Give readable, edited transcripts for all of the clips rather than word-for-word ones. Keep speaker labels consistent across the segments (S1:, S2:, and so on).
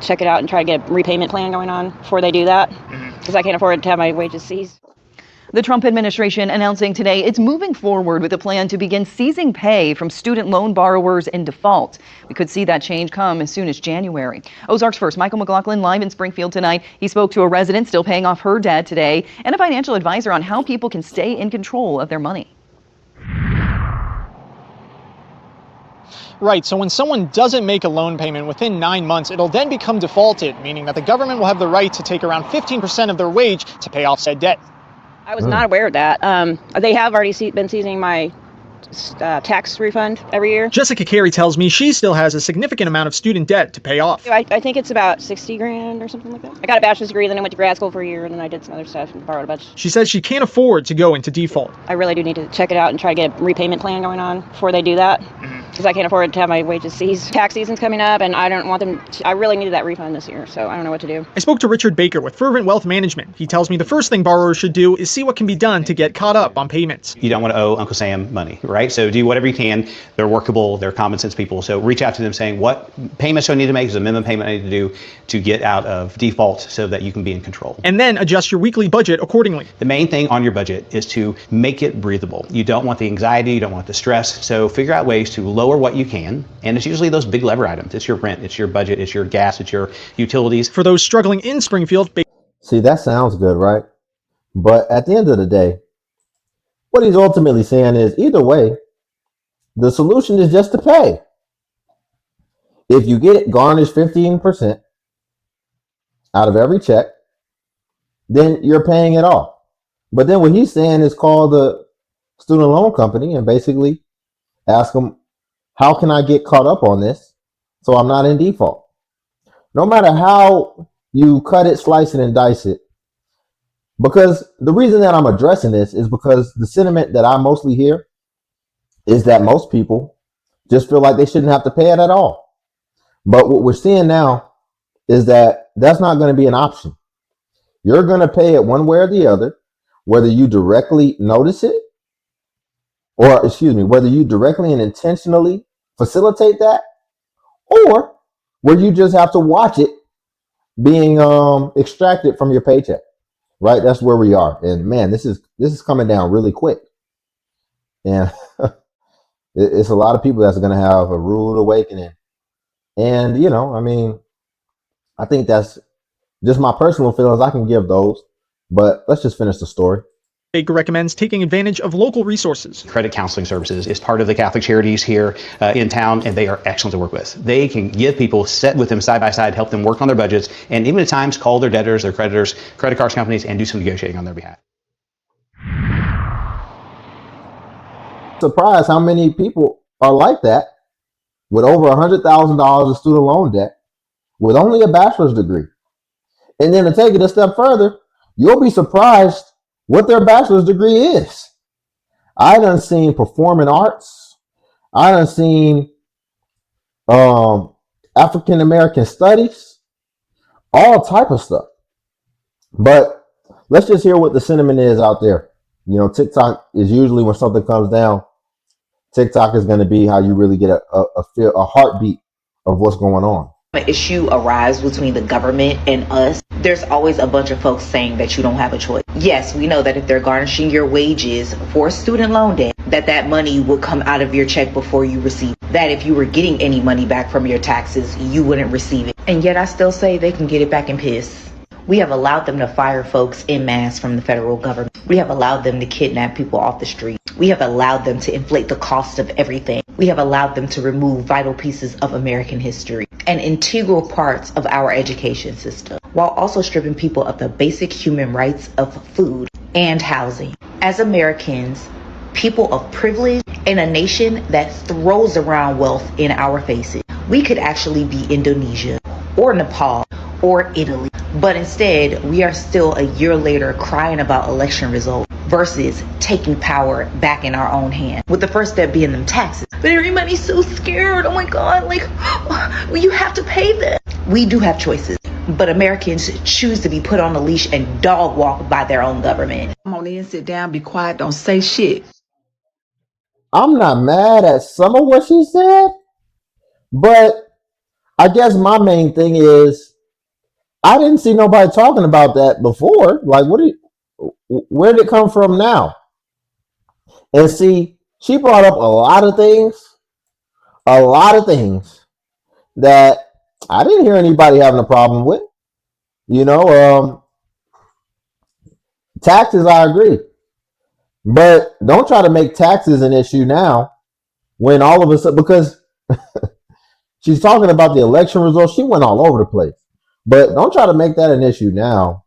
S1: check it out and try to get a repayment plan going on before they do that, because I can't afford to have my wages seized.
S2: The Trump administration announcing today it's moving forward with a plan to begin seizing pay from student loan borrowers in default. We could see that change come as soon as January. Ozarks First, Michael McLaughlin live in Springfield tonight. He spoke to a resident still paying off her debt today and a financial advisor on how people can stay in control of their money.
S3: Right, so when someone doesn't make a loan payment within 9 months, it'll then become defaulted, meaning that the government will have the right to take around 15% of their wage to pay off said debt.
S1: I was not aware of that. They have already been seizing my tax refund every year.
S3: Jessica Carey tells me she still has a significant amount of student debt to pay off.
S1: I think it's about 60 grand or something like that. I got a bachelor's degree, then I went to grad school for a year, and then I did some other stuff and borrowed a bunch.
S3: She says she can't afford to go into default.
S1: I really do need to check it out and try to get a repayment plan going on before they do that, because I can't afford to have my wages seized. Tax season's coming up, and I don't want them I really needed that refund this year, so I don't know what to do.
S3: I spoke to Richard Baker with Fervent Wealth Management. He tells me the first thing borrowers should do is see what can be done to get caught up on payments.
S4: You don't want to owe Uncle Sam money, right? So do whatever you can. They're workable, they're common sense people. So reach out to them saying, what payments do I need to make? Is a minimum payment I need to do to get out of default so that you can be in control.
S3: And then adjust your weekly budget accordingly.
S4: The main thing on your budget is to make it breathable. You don't want the anxiety, you don't want the stress. So figure out ways to lower what you can. And it's usually those big lever items. It's your rent, it's your budget, it's your gas, it's your utilities.
S3: For those struggling in Springfield.
S5: See, that sounds good, right? But at the end of the day, what he's ultimately saying is either way, the solution is just to pay. If you get it garnished 15% out of every check, then you're paying it off. But then what he's saying is call the student loan company and basically ask them, how can I get caught up on this so I'm not in default? No matter how you cut it, slice it, and dice it, because the reason that I'm addressing this is because the sentiment that I mostly hear is that most people just feel like they shouldn't have to pay it at all. But what we're seeing now is that that's not going to be an option. You're going to pay it one way or the other, whether you directly notice it, or whether you directly and intentionally facilitate that, or where you just have to watch it being extracted from your paycheck. Right? That's where we are. And man, this is coming down really quick. And it's a lot of people that's going to have a rude awakening. And, I think that's just my personal feelings. I can give those, but let's just finish the story.
S3: Baker recommends taking advantage of local resources.
S4: Credit counseling services is part of the Catholic Charities here in town, and they are excellent to work with. They can give people, sit with them side by side, help them work on their budgets, and even at times call their debtors, their creditors, credit card companies, and do some negotiating on their behalf.
S5: Surprised how many people are like that with over $100,000 of student loan debt with only a bachelor's degree. And then to take it a step further, you'll be surprised what their bachelor's degree is. I done seen performing arts. I done seen African American studies, all type of stuff. But let's just hear what the sentiment is out there. TikTok is usually when something comes down, TikTok is going to be how you really get a heartbeat of what's going on.
S6: An issue arrives between the government and us, there's always a bunch of folks saying that you don't have a choice. Yes, we know that if they're garnishing your wages for student loan debt, that money would come out of your check before you receive it. That if you were getting any money back from your taxes, you wouldn't receive it. And yet I still say they can get it back in piss. We have allowed them to fire folks en masse from the federal government. We have allowed them to kidnap people off the street. We have allowed them to inflate the cost of everything. We have allowed them to remove vital pieces of American history and integral parts of our education system, while also stripping people of the basic human rights of food and housing. As Americans, people of privilege in a nation that throws around wealth in our faces, we could actually be Indonesia or Nepal or Italy. But instead, we are still a year later crying about election results versus taking power back in our own hand, with the first step being them taxes. But everybody's so scared. Oh my God, well, you have to pay them. We do have choices, but Americans choose to be put on a leash and dog walked by their own government.
S7: Come on in, sit down, be quiet, don't say shit.
S5: I'm not mad at some of what she said, but I guess my main thing is I didn't see nobody talking about that before. Like, where did it come from now? And see, she brought up a lot of things that I didn't hear anybody having a problem with. You know, taxes, I agree. But don't try to make taxes an issue now when all of a sudden, because she's talking about the election results, she went all over the place. But don't try to make that an issue now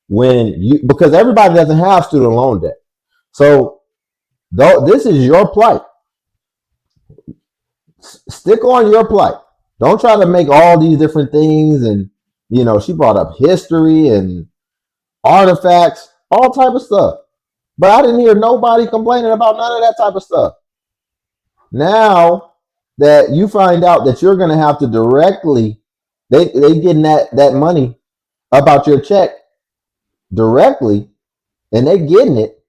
S5: because everybody doesn't have student loan debt. So this is your plight. Stick on your plight. Don't try to make all these different things. And, she brought up history and artifacts, all type of stuff. But I didn't hear nobody complaining about none of that type of stuff. Now that you find out that you're going to have to directly, they getting that money about your check directly, and they getting it.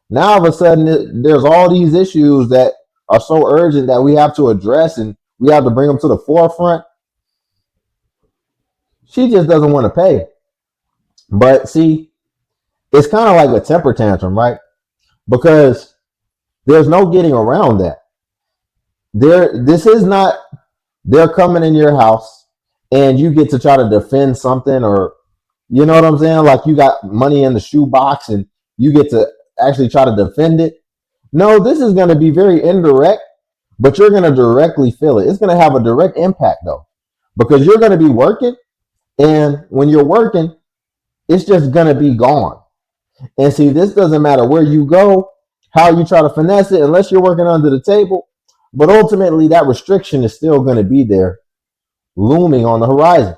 S5: Now all of a sudden there's all these issues that are so urgent that we have to address and we have to bring them to the forefront. She just doesn't want to pay. But see, it's kind of like a temper tantrum, right? Because there's no getting around that. This is not, they're coming in your house and you get to try to defend something, or you know what I'm saying? Like you got money in the shoebox and you get to actually try to defend it. No, this is going to be very indirect, but you're going to directly feel it. It's going to have a direct impact though, because you're going to be working, and when you're working, it's just going to be gone. And see, this doesn't matter where you go, how you try to finesse it, unless you're working under the table. But ultimately, that restriction is still going to be there, looming on the horizon.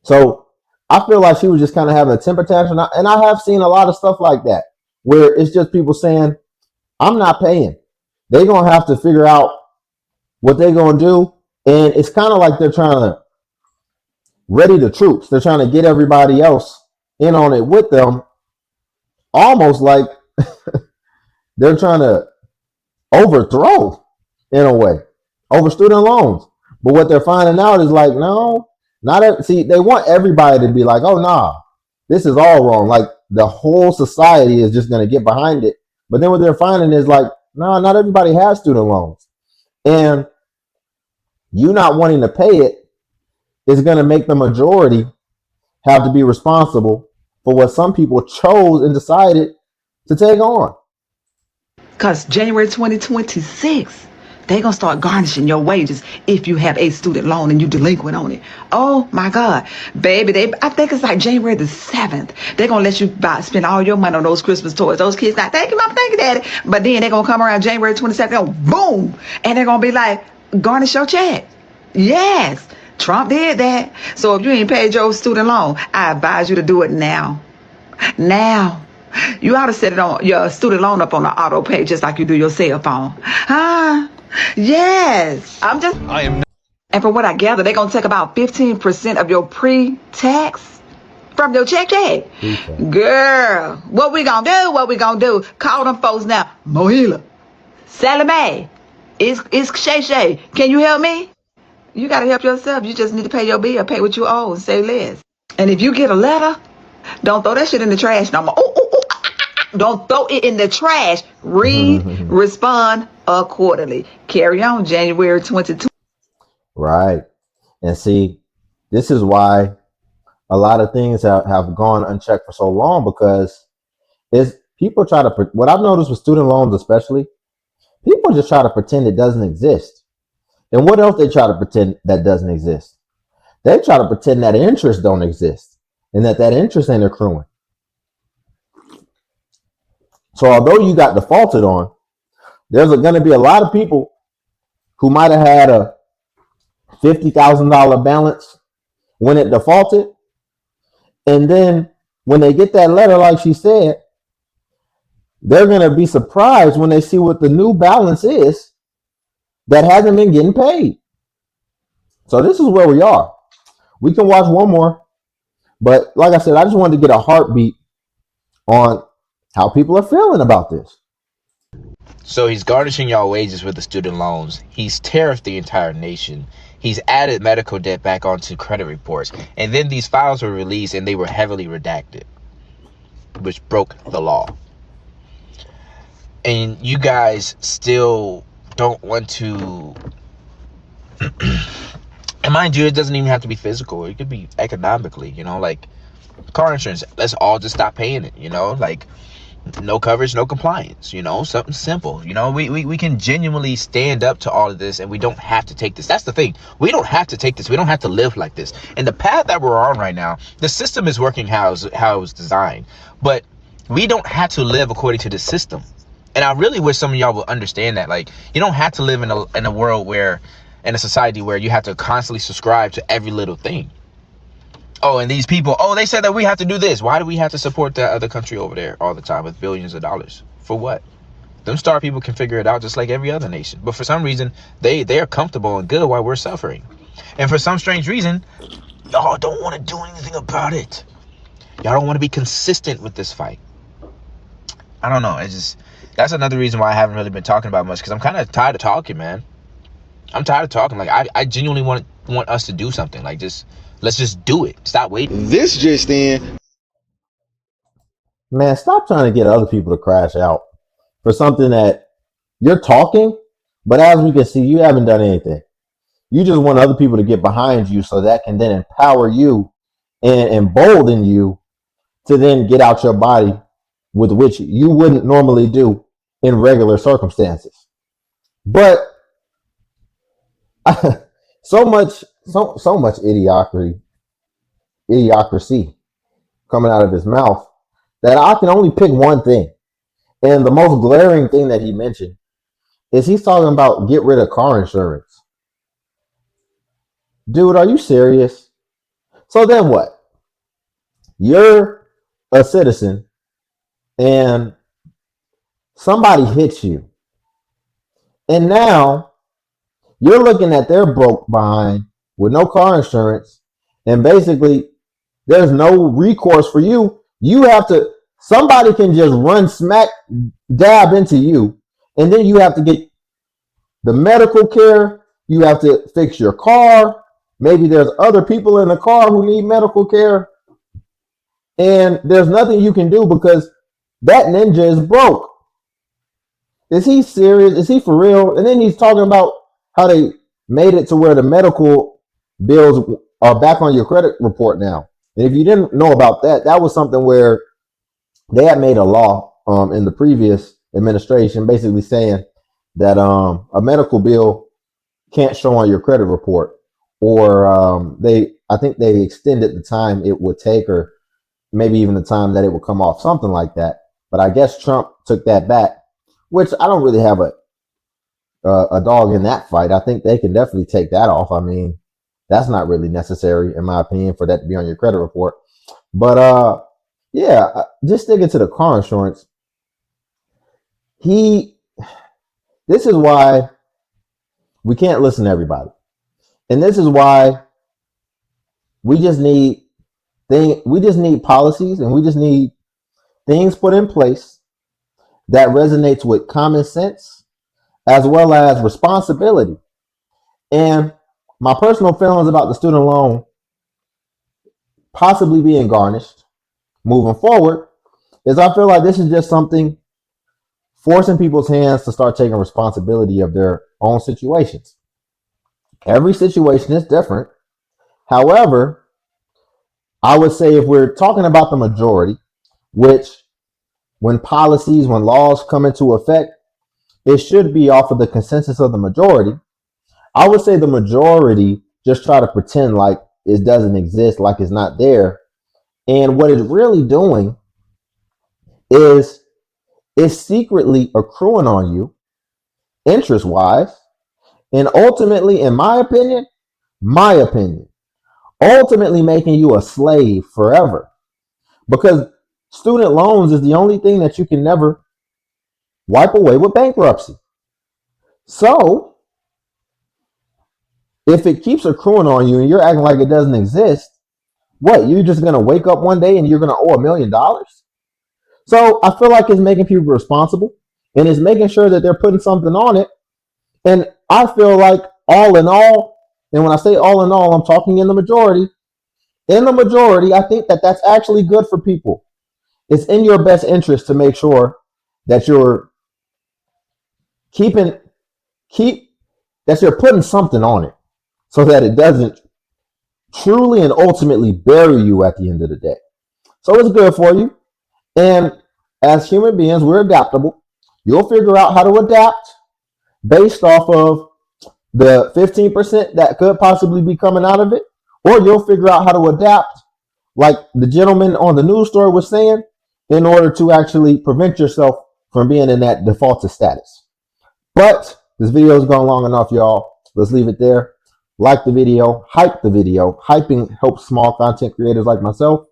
S5: So I feel like she was just kind of having a temper tantrum. And I have seen a lot of stuff like that, where it's just people saying, I'm not paying. They're going to have to figure out what they're going to do. And it's kind of like they're trying to ready the troops. They're trying to get everybody else in on it with them, almost like they're trying to overthrow, in a way, over student loans. But what they're finding out is like, no, see, they want everybody to be like, oh, nah, this is all wrong. Like the whole society is just going to get behind it. But then what they're finding is like, no, not everybody has student loans. And you not wanting to pay it is going to make the majority have to be responsible for what some people chose and decided to take on.
S7: Because January 2026, they're going to start garnishing your wages if you have a student loan and you delinquent on it. Oh, my God. Baby, I think it's like January the 7th. They're going to let you spend all your money on those Christmas toys. Those kids not, thank you, Mom, thank you, Daddy. But then they're going to come around January 22nd, go boom, and they're going to be like, garnish your check. Yes, Trump did that. So if you ain't paid your student loan, I advise you to do it now. Now. You ought to set it on your student loan up on the auto pay just like you do your cell phone. Huh? Yes. And from what I gather, they're going to take about 15% of your pre-tax from your check. Girl, what we going to do? Call them folks now. Mohila, Salome, it's Shay Shay. Can you help me? You got to help yourself. You just need to pay your bill, pay what you owe, and say less. And if you get a letter, don't throw that shit in the trash no more. Don't throw it in the trash. Read, respond accordingly. Carry on, January 22. Right.
S5: And see, this is why a lot of things have gone unchecked for so long, because people try to, what I've noticed with student loans especially, people just try to pretend it doesn't exist. And what else they try to pretend that doesn't exist? They try to pretend that interest don't exist and that interest ain't accruing. So although you got defaulted on, there's going to be a lot of people who might have had a $50,000 balance when it defaulted. And then when they get that letter, like she said, they're going to be surprised when they see what the new balance is that hasn't been getting paid. So this is where we are. We can watch one more. But like I said, I just wanted to get a heartbeat on how people are feeling about this.
S8: So he's garnishing y'all wages with the student loans. He's tariffed the entire nation. He's added medical debt back onto credit reports. And then these files were released and they were heavily redacted, which broke the law. And you guys still don't want to. And mind you, it doesn't even have to be physical. It could be economically, like car insurance. Let's all just stop paying it, like no coverage, no compliance, something simple. We can genuinely stand up to all of this, and we don't have to take this. That's the thing. We don't have to take this. We don't have to live like this. And the path that we're on right now, the system is working how it was designed, but we don't have to live according to the system. And I really wish some of y'all would understand that. Like, you don't have to live in a world where, in a society where you have to constantly subscribe to every little thing. Oh, and these people, they said that we have to do this. Why do we have to support that other country over there all the time with billions of dollars? For what? Them star people can figure it out just like every other nation. But for some reason, they are comfortable and good while we're suffering. And for some strange reason, y'all don't want to do anything about it. Y'all don't want to be consistent with this fight. I don't know. That's another reason why I haven't really been talking about much, because I'm kind of tired of talking, man. I'm tired of talking. Like, I genuinely want us to do something. Like, let's just do it. Stop waiting.
S9: This just in.
S5: Man, stop trying to get other people to crash out for something that you're talking, but as we can see, you haven't done anything. You just want other people to get behind you so that can then empower you and embolden you to then get out your body, with which you wouldn't normally do in regular circumstances. But so much idiocracy coming out of his mouth that I can only pick one thing. And the most glaring thing that he mentioned is he's talking about get rid of car insurance. Dude, are you serious? So then what? You're a citizen and somebody hits you. And now you're looking at their broke behind with no car insurance, and basically there's no recourse for you. Somebody can just run smack dab into you, and then you have to get the medical care. You have to fix your car. Maybe there's other people in the car who need medical care, and there's nothing you can do because that ninja is broke. Is he serious? Is he for real? And then he's talking about how they made it to where the medical bills are back on your credit report now. And if you didn't know about that, that was something where they had made a law in the previous administration basically saying that a medical bill can't show on your credit report, or I think they extended the time it would take, or maybe even the time that it would come off, something like that. But I guess Trump took that back, which I don't really have a dog in that fight. I think they can definitely take that off. I mean, that's not really necessary, in my opinion, for that to be on your credit report. But yeah, just sticking to the car insurance. This is why we can't listen to everybody, and this is why we just need policies, and we just need things put in place that resonates with common sense as well as responsibility. And my personal feelings about the student loan possibly being garnished moving forward is I feel like this is just something forcing people's hands to start taking responsibility of their own situations. Every situation is different. However, I would say if we're talking about the majority, which when laws come into effect, it should be off of the consensus of the majority. I would say the majority just try to pretend like it doesn't exist, like it's not there. And what it's really doing is it's secretly accruing on you interest-wise, and ultimately, in my opinion, ultimately making you a slave forever. Because student loans is the only thing that you can never wipe away with bankruptcy. So, if it keeps accruing on you and you're acting like it doesn't exist, what, you're just going to wake up one day and you're going to owe $1 million? So, I feel like it's making people responsible, and it's making sure that they're putting something on it. And I feel like, all in all, And when I say all in all, I'm talking in the majority. In the majority, I think that that's actually good for people. It's in your best interest to make sure that you're that you're putting something on it so that it doesn't truly and ultimately bury you at the end of the day. So it's good for you. And as human beings, we're adaptable. You'll figure out how to adapt based off of the 15% that could possibly be coming out of it, or you'll figure out how to adapt, like the gentleman on the news story was saying, in order to actually prevent yourself from being in that defaulted status. But this video has gone long enough, y'all. Let's leave it there. Like the video, hype the video. Hyping helps small content creators like myself.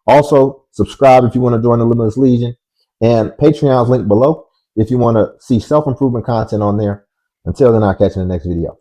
S5: Also, subscribe if you want to join the Limitless Legion. And Patreon's link below if you want to see self-improvement content on there. Until then, I'll catch you in the next video.